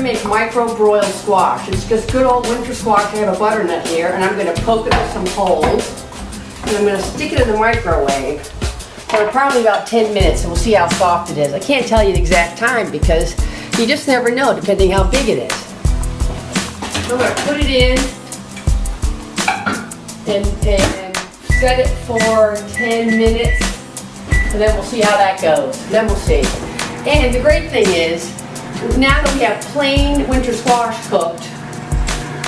to make micro broiled squash. It's just good old winter squash. I have a butternut here, and I'm going to poke it with some holes. And I'm going to stick it in the microwave for probably about 10 minutes, and we'll see how soft it is. I can't tell you the exact time because you just never know depending how big it is. So I'm going to put it in and set it for 10 minutes, and then we'll see how that goes. Then we'll see. And the great thing is, now that we have plain winter squash cooked,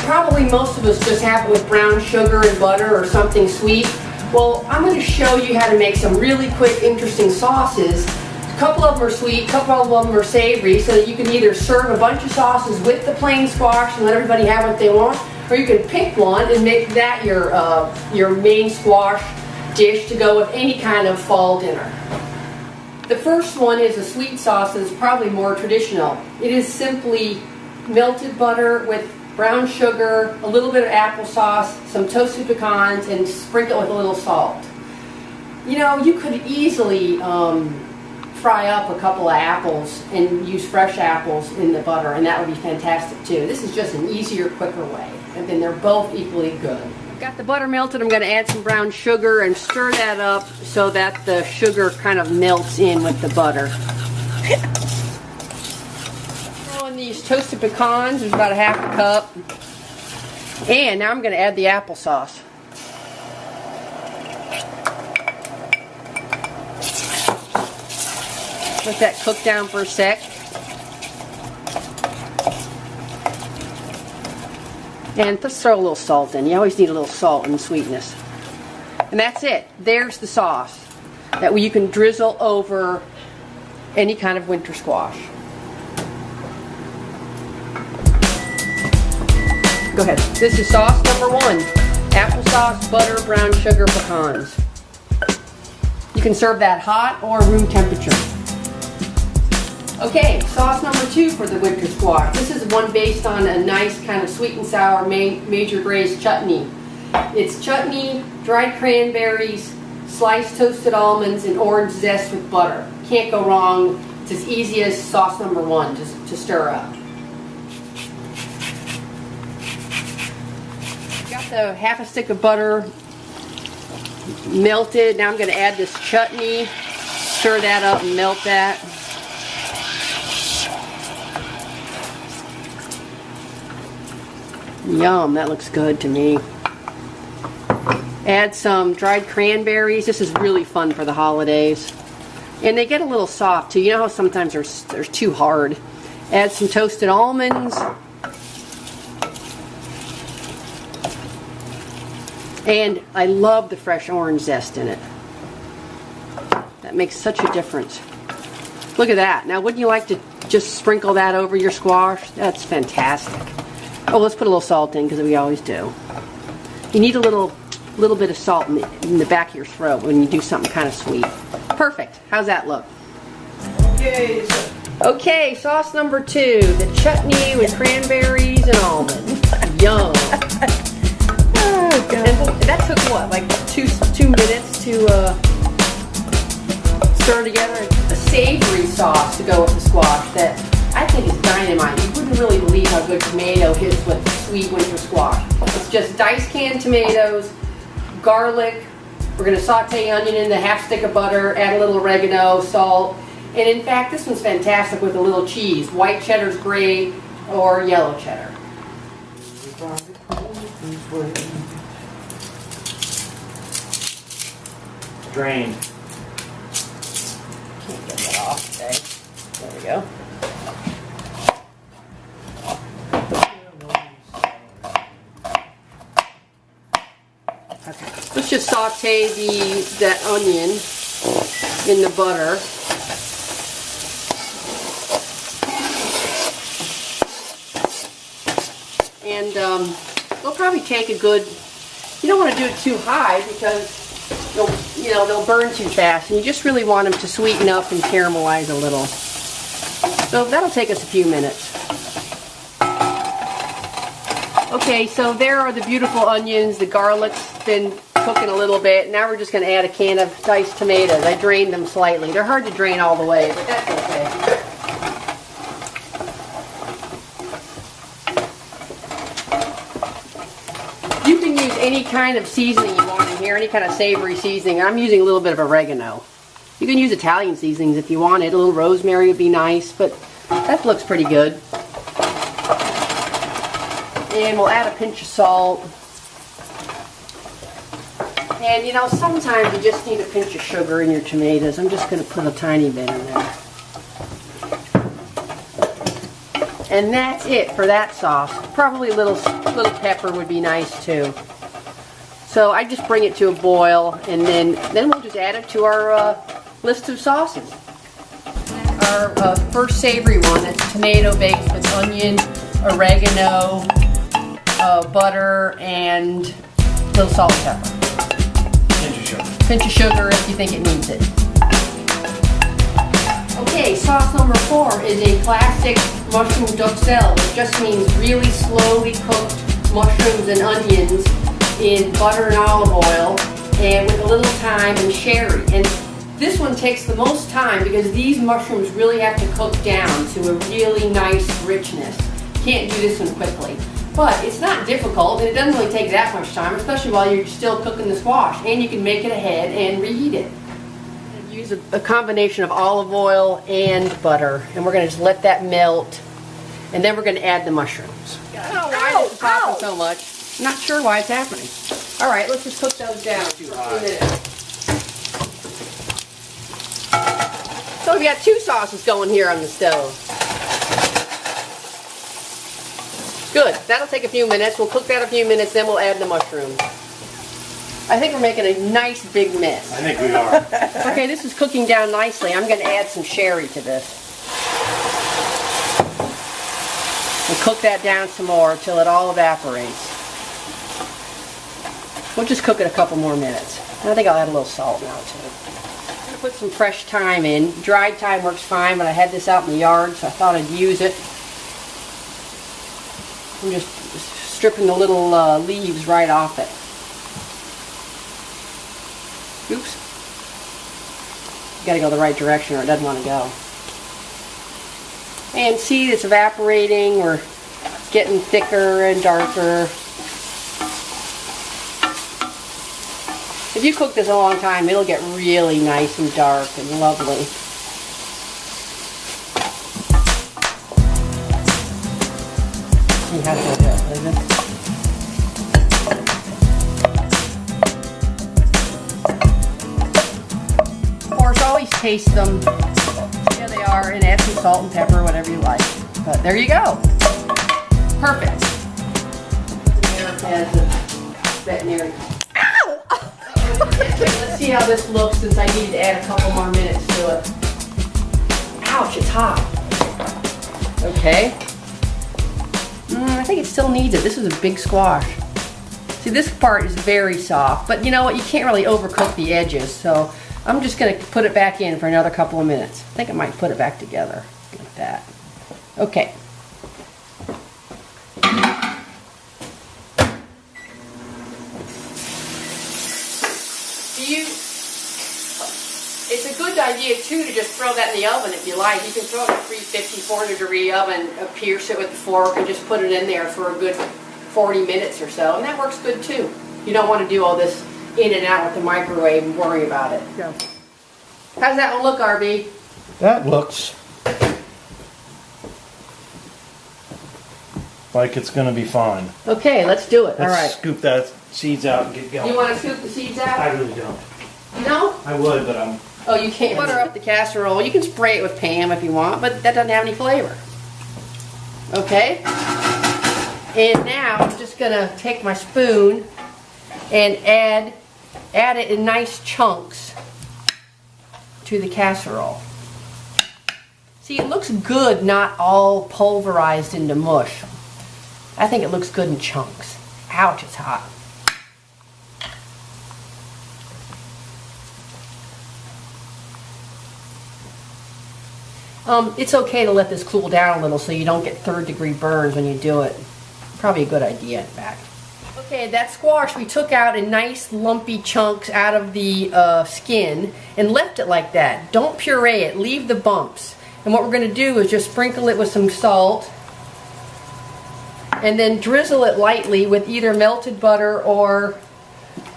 probably most of us just have it with brown sugar and butter or something sweet. Well, I'm going to show you how to make some really quick, interesting sauces. A couple of them are sweet, a couple of them are savory, so that you can either serve a bunch of sauces with the plain squash and let everybody have what they want, or you can pick one and make that your main squash dish to go with any kind of fall dinner. The first one is a sweet sauce that's probably more traditional. It is simply melted butter with brown sugar, a little bit of applesauce, some toasted pecans, and sprinkle it with a little salt. You know, you could easily fry up a couple of apples and use fresh apples in the butter, and that would be fantastic too. This is just an easier, quicker way, and then they're both equally good. I've got the butter melted. I'm going to add some brown sugar and stir that up so that the sugar kind of melts in with the butter. Throw in these toasted pecans. There's about a half a cup. And now I'm going to add the applesauce. Let that cook down for a sec. And let's throw a little salt in. You always need a little salt and sweetness. And that's it. There's the sauce that you can drizzle over any kind of winter squash. Go ahead. This is sauce number 1. Applesauce, butter, brown sugar, pecans. You can serve that hot or room temperature. Okay, sauce number 2 for the winter squash. This is one based on a nice kind of sweet and sour Major Gray's chutney. It's chutney, dried cranberries, sliced toasted almonds, and orange zest with butter. Can't go wrong. It's as easy as sauce number 1 to stir up. Got the half a stick of butter melted. Now I'm going to add this chutney, stir that up and melt that. Yum, that looks good to me. Add some dried cranberries. This is really fun for the holidays. And they get a little soft too. You know how sometimes they're too hard. Add some toasted almonds. And I love the fresh orange zest in it. That makes such a difference. Look at that. Now wouldn't you like to just sprinkle that over your squash? That's fantastic. Oh, let's put a little salt in because we always do. You need a little bit of salt in the back of your throat when you do something kind of sweet. Perfect. How's that look? Okay, sauce number 2. The chutney with cranberries and almonds. Yum. Oh, God. And that took what, like two minutes to stir together a savory sauce to go with the squash that I think is dynamite. You wouldn't really believe how good tomato is with sweet winter squash. It's just diced canned tomatoes, garlic. We're going to saute onion in the half stick of butter, add a little oregano, salt. And in fact, this one's fantastic with a little cheese. White cheddar's great, or yellow cheddar. Drained. Can't get that off today. There we go. Okay. Let's just saute that onion in the butter. And they'll probably take a good, you don't want to do it too high because they'll burn too fast, and you just really want them to sweeten up and caramelize a little. So that'll take us a few minutes. Okay, so there are the beautiful onions. The garlic's been cooking a little bit. Now we're just going to add a can of diced tomatoes. I drained them slightly. They're hard to drain all the way, but that's okay. any kind of seasoning you want in here, any kind of savory seasoning. I'm using a little bit of oregano. You can use Italian seasonings if you want it. A little rosemary would be nice, but that looks pretty good. And we'll add a pinch of salt. And you know, sometimes you just need a pinch of sugar in your tomatoes. I'm just going to put a tiny bit in there. And that's it for that sauce. Probably a little pepper would be nice too. So I just bring it to a boil, and then we'll just add it to our list of sauces. Our first savory one, that's tomato baked with onion, oregano, butter, and a little salt and pepper. Pinch of sugar. Pinch of sugar if you think it needs it. Okay, sauce number 4 is a classic mushroom duxelle, which just means really slowly cooked mushrooms and onions in butter and olive oil, and with a little thyme and sherry. And this one takes the most time because these mushrooms really have to cook down to a really nice richness. Can't do this one quickly. But it's not difficult, and it doesn't really take that much time, especially while you're still cooking the squash. And you can make it ahead and reheat it. Use a combination of olive oil and butter, and we're going to just let that melt, and then we're going to add the mushrooms. I don't know why this is popping so much. I'm not sure why it's happening. All right, let's just cook those down for 2 minutes. So we've got 2 sauces going here on the stove. Good. That'll take a few minutes. We'll cook that a few minutes, then we'll add the mushrooms. I think we're making a nice big mess. I think we are. Okay, this is cooking down nicely. I'm going to add some sherry to this. We'll cook that down some more until it all evaporates. We'll just cook it a couple more minutes. And I think I'll add a little salt now too. I'm going to put some fresh thyme in. Dried thyme works fine, but I had this out in the yard, so I thought I'd use it. I'm just stripping the little leaves right off it. Oops. You gotta go the right direction or it doesn't want to go. And see, it's evaporating. We're getting thicker and darker. If you cook this a long time, it'll get really nice and dark and lovely. See how to do it, isn't it? Always taste them. Here they are, and add some salt and pepper, whatever you like. But there you go. Perfect. As a veterinary. Ow! Let's see how this looks since I need to add a couple more minutes to it. Ouch, it's hot. Okay. I think it still needs it. This is a big squash. See, this part is very soft, but you know what? You can't really overcook the edges, so I'm just going to put it back in for another couple of minutes. I think I might put it back together like that. Okay. It's a good idea too to just throw that in the oven if you like. You can throw it in a 350, 400 degree oven, pierce it with a fork, and just put it in there for a good 40 minutes or so, and that works good too. You don't want to do all this in and out with the microwave and worry about it. Yeah. How's that one look, RB? That looks like it's going to be fine. Okay, let's do it. All right. Scoop that seeds out and get going. You want to scoop the seeds out? I really don't. You know? I would, but I'm... Oh, you can't. Butter up the casserole. You can spray it with Pam if you want, but that doesn't have any flavor. Okay? And now I'm just going to take my spoon and add it in nice chunks to the casserole. See, it looks good not all pulverized into mush. I think it looks good in chunks. Ouch, it's hot. It's okay to let this cool down a little so you don't get third-degree burns when you do it. Probably a good idea, in fact. Okay, that squash we took out in nice lumpy chunks out of the skin and left it like that. Don't puree it, leave the bumps. And what we're going to do is just sprinkle it with some salt and then drizzle it lightly with either melted butter or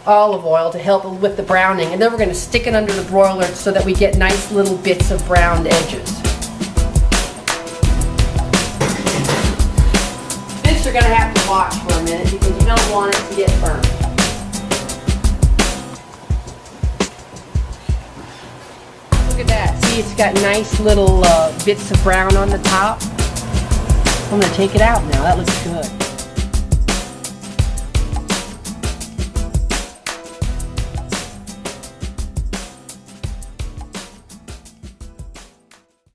olive oil to help with the browning. And then we're going to stick it under the broiler so that we get nice little bits of browned edges. This you're going to have to watch for a minute because you don't want it to get burnt. Look at that. See, it's got nice little bits of brown on the top. I'm going to take it out now. That looks good.